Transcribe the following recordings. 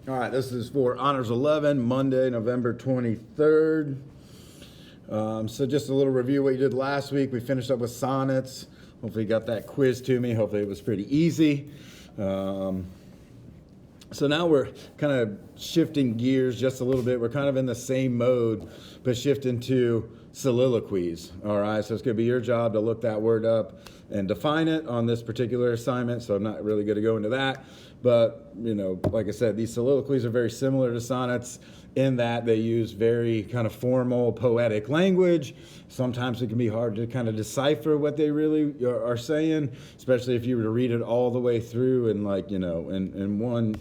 All right, this is for Honors 11, Monday, November 23rd. So just a little review of what you did last week. We finished up with sonnets. Hopefully you got that quiz to me. Hopefully it was pretty easy. So now we're kind of shifting gears just a little bit. We're kind of in the same mode, but shifting to soliloquies. All right, so it's going to be your job to look that word up and define it on this particular assignment. So I'm not really going to go into that. But, you know, like I said, these soliloquies are very similar to sonnets in that they use very kind of formal, poetic language. Sometimes it can be hard to kind of decipher what they really are saying, especially if you were to read it all the way through and, like, you know, in one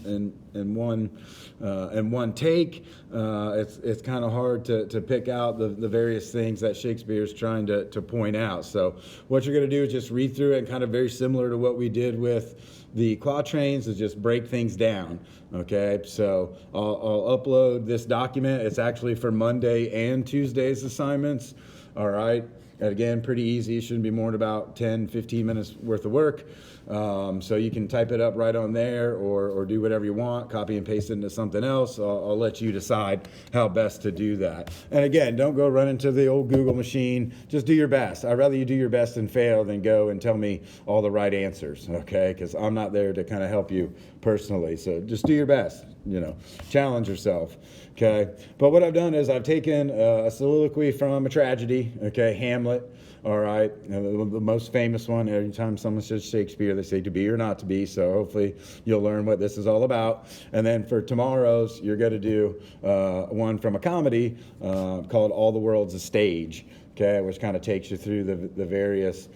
take. It's kind of hard to pick out the various things that Shakespeare is trying to point out. So what you're going to do is just read through it, and kind of very similar to what we did with the quatrains, is just break things down. Okay, so I'll upload this document. It's actually for Monday and Tuesday's assignments. All right, and again, pretty easy. It shouldn't be more than about 10-15 minutes worth of work. So you can type it up right on there, or do whatever you want, copy and paste it into something else. I'll let you decide how best to do that. And again, don't go run into the old Google machine. Just do your best. I'd rather you do your best and fail than go and tell me all the right answers, okay? Because I'm not there to kind of help you personally. So just do your best, you know, challenge yourself, okay? But what I've done is I've taken a soliloquy from a tragedy, okay, Hamlet. All right, the most famous one. Every time someone says Shakespeare, they say to be or not to be. So hopefully you'll learn what this is all about. And then for tomorrow's, you're going to do one from a comedy called All the World's a Stage. Okay, which kind of takes you through the various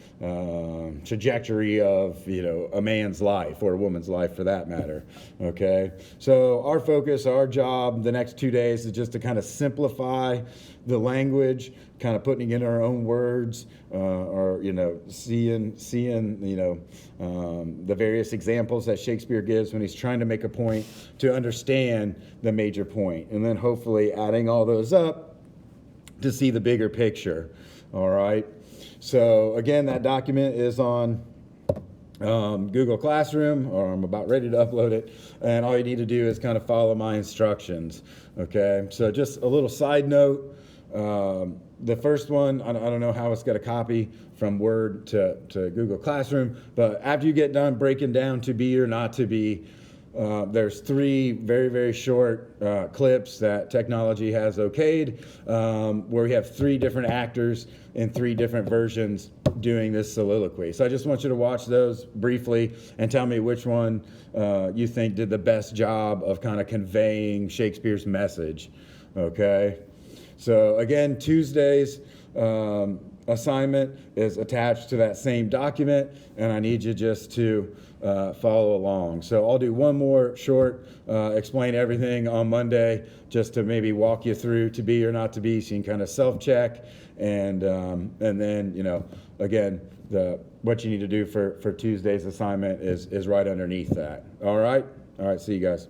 trajectory of, you know, a man's life, or a woman's life for that matter. Okay, so our focus, our job the next 2 days is just to kind of simplify the language, kind of putting it in our own words, or, you know, seeing you know, the various examples that Shakespeare gives when he's trying to make a point, to understand the major point, and then hopefully adding all those up to see the bigger picture. All right, so again, that document is on Google Classroom, or I'm about ready to upload it, and all you need to do is kind of follow my instructions. Okay, so just a little side note, the first one, I don't know how it's got a copy from Word to Google Classroom, but after you get done breaking down to be or not to be, there's 3 very, very short clips that technology has okayed, where we have 3 different actors in 3 different versions doing this soliloquy. So I just want you to watch those briefly and tell me which one you think did the best job of kind of conveying Shakespeare's message. Okay, so again, Tuesday's assignment is attached to that same document, and I need you just to follow along. So I'll do one more short, explain everything on Monday, just to maybe walk you through to be or not to be, so you can kind of self-check, and then, you know, again, what you need to do for Tuesday's assignment is right underneath that. All right, see you guys.